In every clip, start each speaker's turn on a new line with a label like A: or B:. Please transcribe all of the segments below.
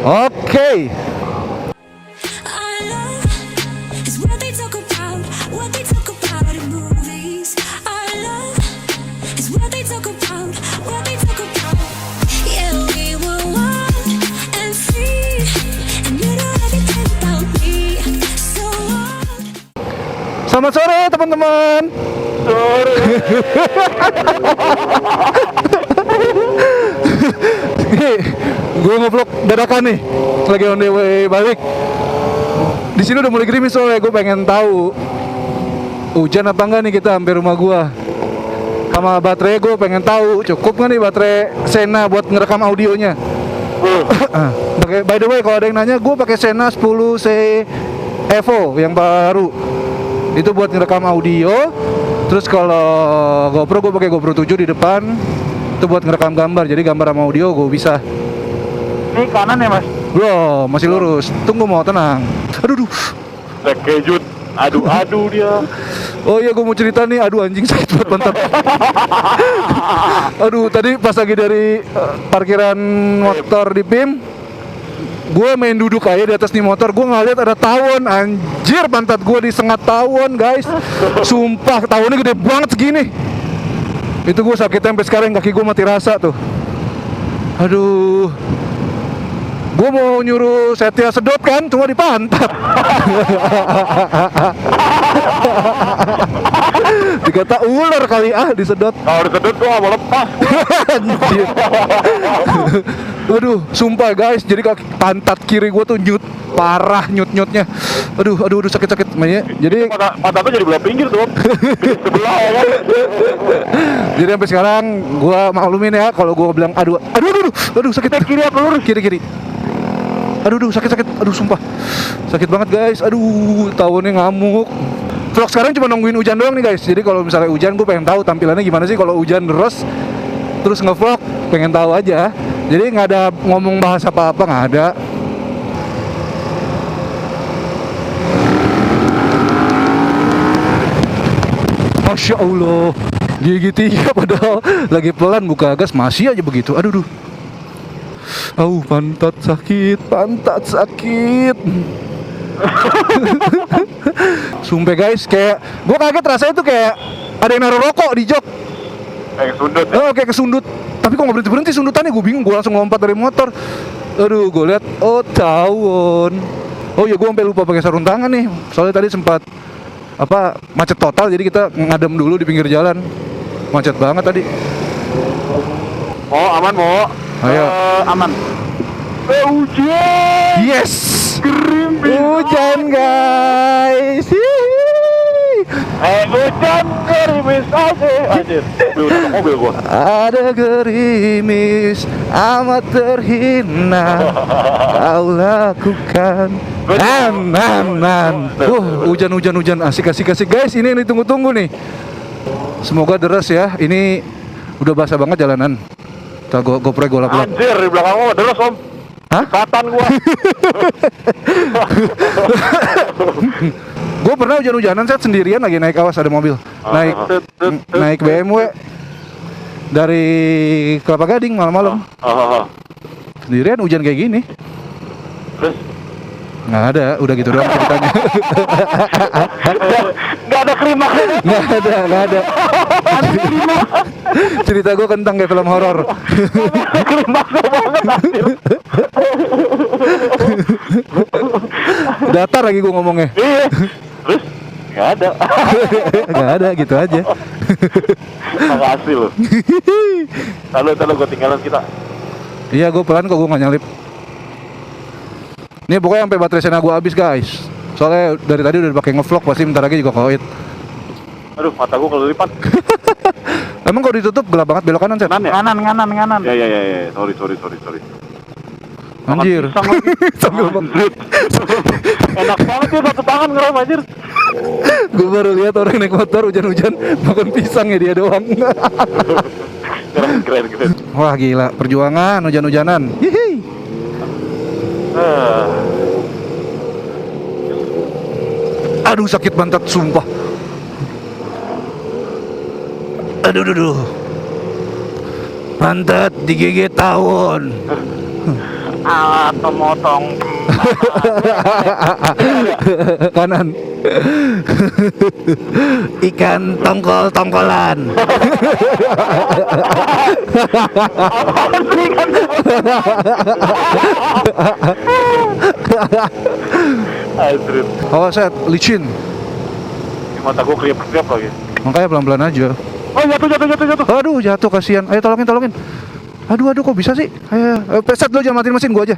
A: Oke. Selamat sore teman-teman.
B: Sore.
A: Gue ngevlog dadakan nih, lagi on the way balik. Di sini udah mulai gerimis soalnya gue pengen tahu hujan apa enggak nih, kita hampir rumah gue. Sama baterai gue pengen tahu cukup nggak nih baterai Sena buat ngerekam audionya. By the way, kalau ada yang nanya, gue pakai Sena 10C Evo yang baru. Itu buat ngerekam audio. Terus kalau GoPro gue pakai GoPro 7 di depan. Itu buat ngerekam gambar. Jadi gambar sama audio gue bisa.
B: Ini kanan ya mas?
A: Belum, masih lurus. Tunggu, mau tenang. Aduh.
B: Terkejut. Aduh dia.
A: Oh iya, gue mau cerita nih. Aduh anjing, sakit banget mantap. Aduh, tadi pas lagi dari parkiran motor di PIM, gue main duduk aja di atas nih motor. Gue ngeliat ada tawon. Anjir, pantat gue disengat tawon guys. Sumpah, tawonnya gede banget segini. Itu gue sakit sampai sekarang, kaki gue mati rasa tuh. Aduh. Gue mau nyuruh Setia sedot kan, cuma di pantat. Dikata ular kali disedot.
B: Kalau disedot gue gak mau lepas.
A: Anjir. Aduh, sumpah guys, jadi kaki pantat kiri gue tuh nyut, parah nyut-nyutnya. Aduh sakit-sakit. Jadi
B: pantatnya jadi belah pinggir tuh. Sebelah ya kan.
A: Jadi sampai sekarang gue maklumin ya kalau gue bilang aduh sakit.
B: Kiri apa lurus?
A: Kiri. Aduh sakit. Aduh sumpah. Sakit banget guys. Aduh, tawonnya ngamuk. Vlog sekarang cuma nungguin hujan doang nih guys. Jadi kalau misalnya hujan, gue pengen tahu tampilannya gimana sih kalau hujan deras. Terus ngevlog, pengen tahu aja. Jadi nggak ada ngomong bahas apa-apa, nggak ada. Masya Allah, gigi 3 padahal lagi pelan buka gas masih aja begitu. Aduh. Pantat sakit. Sumpah guys, kayak gue kaget rasanya tuh kayak ada yang naruh rokok di jok.
B: Kayak kesundut ya?
A: Kayak kesundut. Tapi kok nggak berhenti sundutannya, gue bingung. Gue langsung lompat dari motor. Aduh, gue lihat, tawon. Oh iya, gue sampai lupa pakai sarung tangan nih. Soalnya tadi sempat macet total, jadi kita ngadem dulu di pinggir jalan. Macet banget tadi.
B: Oh aman Mo.
A: Ayo.
B: Aman. Hujan.
A: Yes.
B: Gerimis.
A: Hujan guys.
B: Hujan gerimis aja. Anjir. Udah mobil gua.
A: Ada gerimis amat terhina kau lakukan. Hujan asik guys. Ini tunggu nih. Semoga deras ya. Ini udah basah banget jalanan. GoPro gue lap-lap.
B: Anjir, di belakang gua deras om.
A: Hah?
B: Satan gua.
A: Gue pernah hujan-hujanan set sendirian lagi naik, awas ada mobil. Naik BMW dari Kelapa Gading malam-malam. Sendirian hujan kayak gini.
B: Terus?
A: Nggak ada, udah gitu doang ceritanya.
B: Nggak ada klimaksnya.
A: Nggak ada. Cerita gue kentang kayak film horor.
B: Klimaksnya banget anjir.
A: Datar lagi gue ngomongnya.
B: Iya. Terus? Nggak ada.
A: Nggak ada, gitu aja.
B: Makasih loh. Lalu gue tinggalan kita.
A: Iya, gue pelan kok, gue nggak nyalip. Ini pokoknya sampai baterai Sena gue habis guys. Soalnya dari tadi udah pakai ngevlog, pasti bentar lagi juga koit.
B: Aduh, mata gue kelilipan.
A: Emang kalau ditutup gelap banget, belok kanan set?
B: Kanan ya? Kanan. Ya. Sorry.
A: Anjir.
B: Sambil banget. Enak banget ya satu tangan ngerem anjir.
A: Gue baru lihat orang naik motor hujan-hujan makan pisang ya dia doang.
B: Keren.
A: Wah gila, perjuangan hujan-hujanan. Hihi. Aduh sakit pantat sumpah. Aduh. Pantat digigit tawon.
B: atau motong
A: Kanan. Ikan tongkol-tongkolan.
B: Astrid.
A: Oh, set licin.
B: Mata gue kriap-kriap lagi.
A: Makanya pelan-pelan aja.
B: Oh, jatuh.
A: Aduh, jatuh kasihan. Ayo tolongin. Aduh, kok bisa sih? Ayo, peset dulu, jangan matiin mesin gua aja.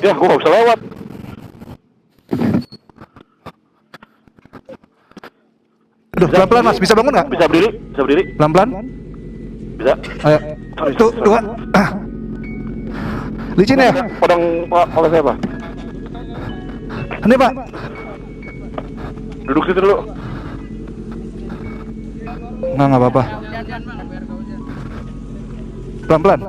B: Ya, gue gak bisa lewat.
A: Aduh, pelan-pelan Mas, bisa bangun nggak?
B: Bisa berdiri.
A: Pelan-pelan.
B: Bisa.
A: Ayo. Tuh, dua. Licin ya?
B: Podong oleh siapa?
A: Ini Pak.
B: Duduk situ dulu.
A: Nggak apa-apa. Pelan-pelan.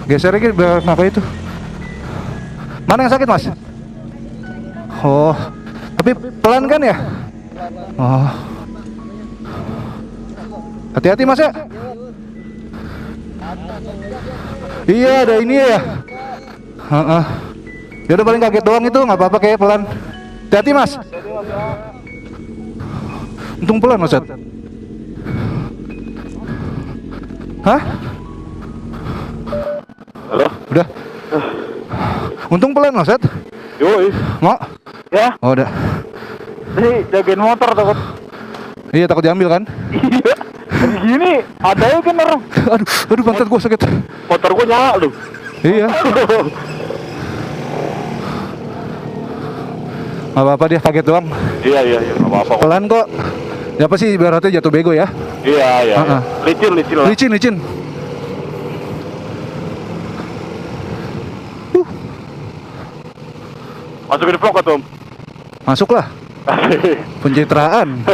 A: Geser lagi biar kenapa itu? Mana yang sakit Mas? Oh, tapi pelan kan ya? Oh, hati-hati Mas ya. Iya, ada ini ya. Ya udah paling kaget doang itu, nggak apa-apa kayak pelan. Hati-hati Mas. Untung pelan Mas. Hah?
B: Halo?
A: Udah. Untung pelan Mas.
B: Yoi.
A: Mau?
B: Ya.
A: Oh, udah.
B: Nih, jagain motor takut.
A: Iya, takut diambil kan?
B: Iya. Dari gini, ada ya kan orang.
A: Aduh pantat gua sakit.
B: Motor gua nyala lu.
A: Iya. Gak apa-apa, dia kaget doang.
B: Iya, nggak apa-apa.
A: Pelan kok. Ya apa sih, ibaratnya jatuh bego ya?
B: Iya. Licin lah.
A: Licin.
B: Masukin vlog atau?
A: Masuklah. Pencitraan.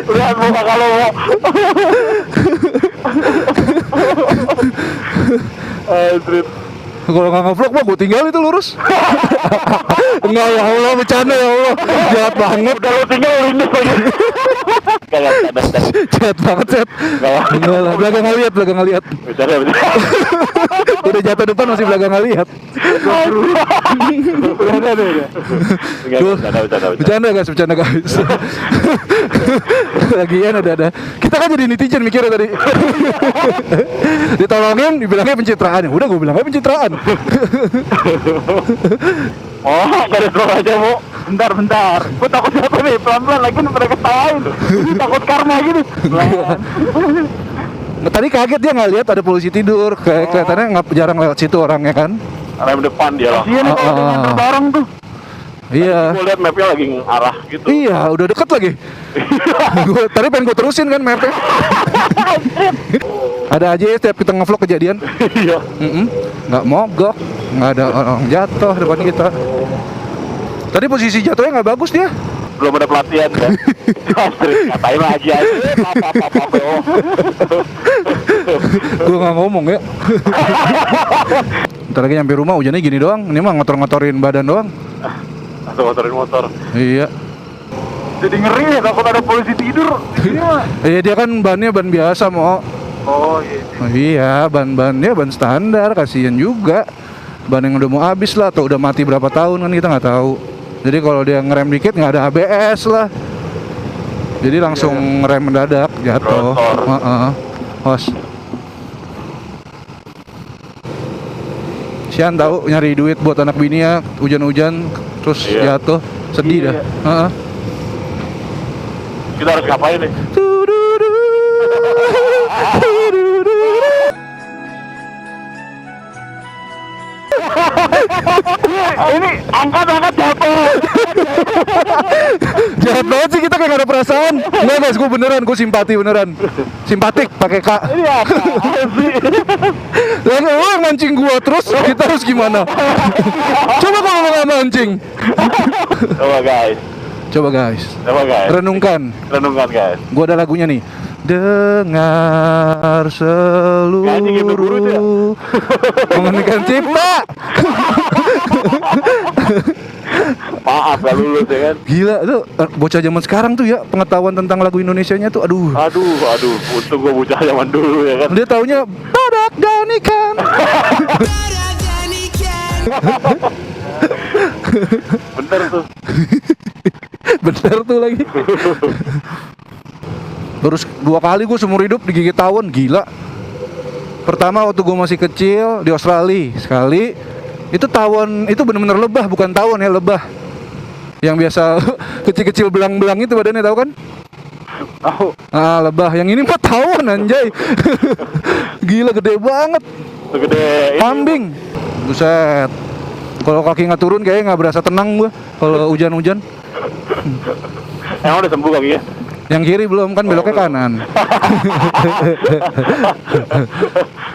B: Lihat muka kalau mau. Astrid.
A: Kalau nggak nge-vlog mah gue tinggal itu lurus. Enggak, ya Allah, bercanda ya Allah. Jahat banget.
B: Udah lu tinggal lindus lagi. Kayak
A: Jahat banget, Set. Enggak lah, belakang nggak lihat.
B: Bercanda.
A: Udah jatuh depan masih belakang nggak lihat. Bercanda guys. Lagian ada. Kita kan jadi netizen mikirnya tadi. Ditolongin, dibilangnya pencitraan. Udah gue bilangnya pencitraan.
B: Oh, garis bawah aja, Bu. Bentar. Gue takut jatuh nih, pelan-pelan lagi mereka ketawain. Takut karma gitu.
A: Nah, tadi kaget dia nggak lihat ada polisi tidur. Kelihatannya nggak jarang lewat situ orangnya kan.
B: Rem depan dia lah. Iya nih kalau dia nganter bareng tuh.
A: Iya.
B: Gue liat mapnya lagi arah gitu.
A: Iya, udah deket lagi. Tadi pengen gue terusin kan mapnya. Ada aja ya setiap kita nge-vlog kejadian.
B: Iya.
A: Nggak mogok, nggak ada orang jatuh depan kita. Tadi posisi jatuhnya nggak bagus dia.
B: Belum ada pelatihan kan. Astrid, ngapain lagi aja. Apa.
A: Gue nggak ngomong ya. Ntar lagi nyampe rumah hujannya gini doang. Ini mah ngotor-ngotorin badan doang.
B: Atau motorin motor.
A: Iya.
B: Jadi ngeri ya, takut ada polisi tidur.
A: Iya, dia kan bannya ban biasa mau.
B: Oh iya.
A: Oh, iya, ban-bannya ban standar, kasihan juga. Ban yang udah mau habis lah, atau udah mati berapa tahun kan kita nggak tahu. Jadi kalau dia ngerem dikit nggak ada ABS lah. Jadi langsung ngerem mendadak, jatuh. Hos. Sian tahu nyari duit buat anak bininya, hujan-hujan terus jatuh, sedih dah.
B: Kita harus ngapain nih? Ini angkat jatuh.
A: Jahat banget sih kita kayak gak ada perasaan. Enggak guys, gue beneran, gue simpati beneran. Simpatik pakai K.
B: Ini apa sih?
A: Lalu lo yang mancing gua terus kita harus gimana? Coba kalau lo gak mancing.
B: Coba guys.
A: Coba guys. Renungkan
B: guys.
A: Gua ada lagunya nih. Dengar
B: Nyanyi kayak berburu tuh ya?
A: seluruh mengeningkan cipta.
B: Maaf gak lulus ya kan.
A: Gila tuh bocah zaman sekarang tuh ya, pengetahuan tentang lagu Indonesianya tuh aduh.
B: Aduh, untung gua bocah zaman dulu ya kan.
A: Dia taunya badak dan ikan.
B: Bener tuh.
A: Bener tuh lagi. Terus 2 kali gue seumur hidup digigit tawon, gila. Pertama waktu gue masih kecil di Australia sekali. Itu tawon, itu bener-bener lebah, bukan tawon ya, lebah. Yang biasa kecil-kecil belang-belang itu badannya, tahu kan?
B: Tahu.
A: Ah, lebah. Yang ini mah tawon anjay. Gila gede banget.
B: Segede ini.
A: Kambing. Buset. Kalau kaki nggak turun kayaknya nggak berasa tenang gua kalau hujan-hujan.
B: Emang udah sembuh kakinya?
A: Yang kiri belum, kan beloknya kanan.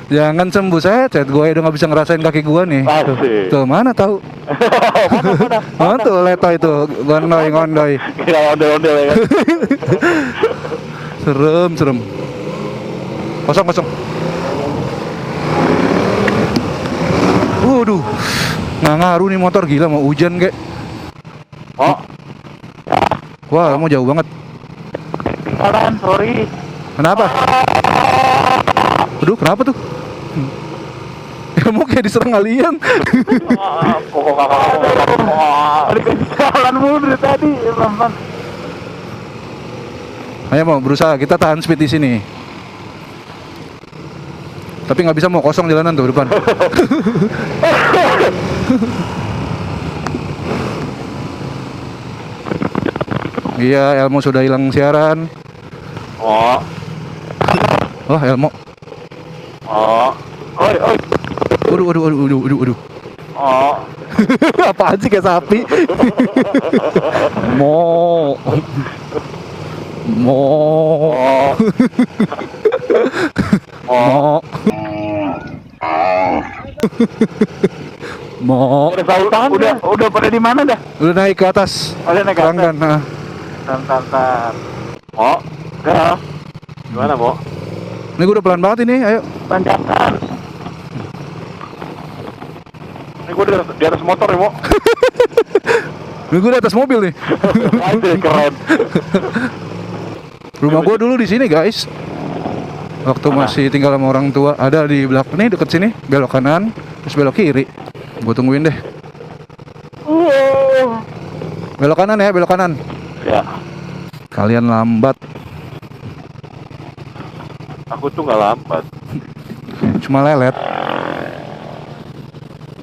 A: Jangan sembuh set gue udah nggak bisa ngerasain kaki gua nih.
B: Asik.
A: Tuh mana tahu? Mana tuh leto itu gondoi.
B: Kira ondel-ondel ya kan.
A: Serem. Kosong. Waduh, nggak ngaruh nih motor, gila mau hujan kayak.
B: Oh,
A: Wah, mau jauh banget.
B: sorry.
A: Kenapa? Aduh, kenapa tuh? Ya mau kayak diserang alien.
B: Pokok kakak. Jalan mulu dari tadi, pelan-pelan.
A: Ayo mau berusaha, kita tahan speed di sini. Tapi nggak bisa, mau kosong jalanan tuh depan. Iya, Elmo sudah hilang siaran.
B: Oh.
A: Wah, Elmo.
B: Oh. Oi.
A: Waduh.
B: Oh.
A: Apaan sih kayak sapi? Mo.
B: Oh.
A: Mo. Mo.
B: Udah pada di mana dah?
A: Udah naik ke atas.
B: Udah naik ke atas.
A: Pelanggan, nah.
B: Tar. Oh. Dah. Gimana, Mo?
A: Ini gue udah pelan banget ini, ayo.
B: Tanjakan. Ini gue di atas motor ya, Mo.
A: Ini gue di atas mobil nih.
B: Anjir, keren.
A: Rumah gue dulu di sini, guys. Waktu masih tinggal sama orang tua, ada di belakang nih, deket sini, belok kanan, terus belok kiri. Gue tungguin deh. Belok kanan ya, belok kanan.
B: Ya.
A: Kalian lambat.
B: Aku tuh nggak lambat.
A: Cuma lelet.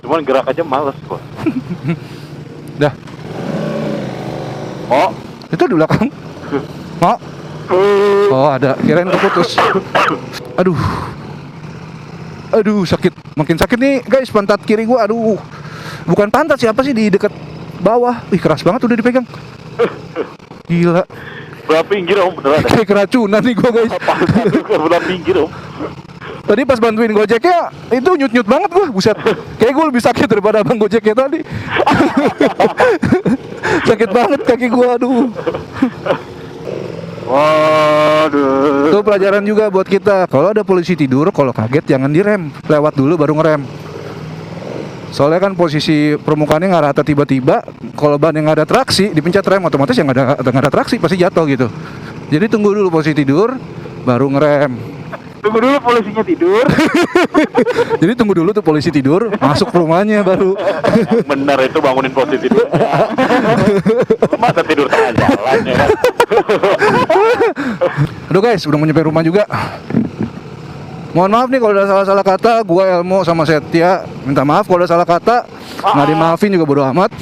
B: Cuman gerak aja males kok.
A: Dah.
B: Oh.
A: Itu di belakang. Mau? Oh ada, kirain keputus. Aduh sakit, makin sakit nih guys, pantat kiri gua. Aduh, bukan pantat, siapa sih di dekat bawah. Ih keras banget udah dipegang. Gila.
B: Berapa pinggir om beneran?
A: Kayak keracunan nih gua guys.
B: Berapa pinggir om?
A: Tadi pas bantuin Gojeknya itu nyut-nyut banget gua, buset. Kayak gua lebih sakit daripada abang Gojeknya tadi. Sakit banget kaki gua, aduh.
B: Waduh.
A: Itu pelajaran juga buat kita. Kalau ada polisi tidur, kalau kaget jangan direm, lewat dulu baru ngerem. Soalnya kan posisi permukaannya nggak rata tiba-tiba. Kalau ban yang nggak ada traksi, dipencet rem otomatis yang nggak ada traksi pasti jatuh gitu. Jadi tunggu dulu posisi tidur, baru ngerem.
B: Tunggu dulu polisinya tidur.
A: Jadi tunggu dulu tuh polisi tidur, masuk rumahnya baru.
B: Bener itu bangunin posisi tidur. Masa tidur tengah jalan ya kan?
A: Aduh guys, udah mau nyampe rumah juga. Mohon maaf nih kalau udah salah-salah kata. Gua Elmo sama Setia minta maaf kalau udah salah kata. Nggak dimaafin juga bodo amat.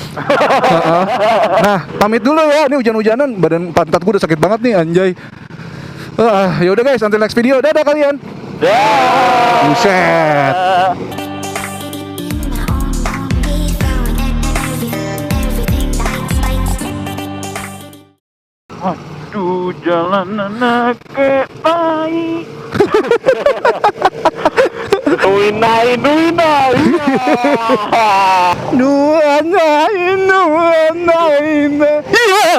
A: Nah, pamit dulu ya. Ini hujan-hujanan, badan pantat gua udah sakit banget nih anjay. Ya udah guys, until next video. Dadah kalian.
B: Ya.
A: Buset.
B: menuju jalanan ke tai. Nuinai.
A: Nuanai. Iya.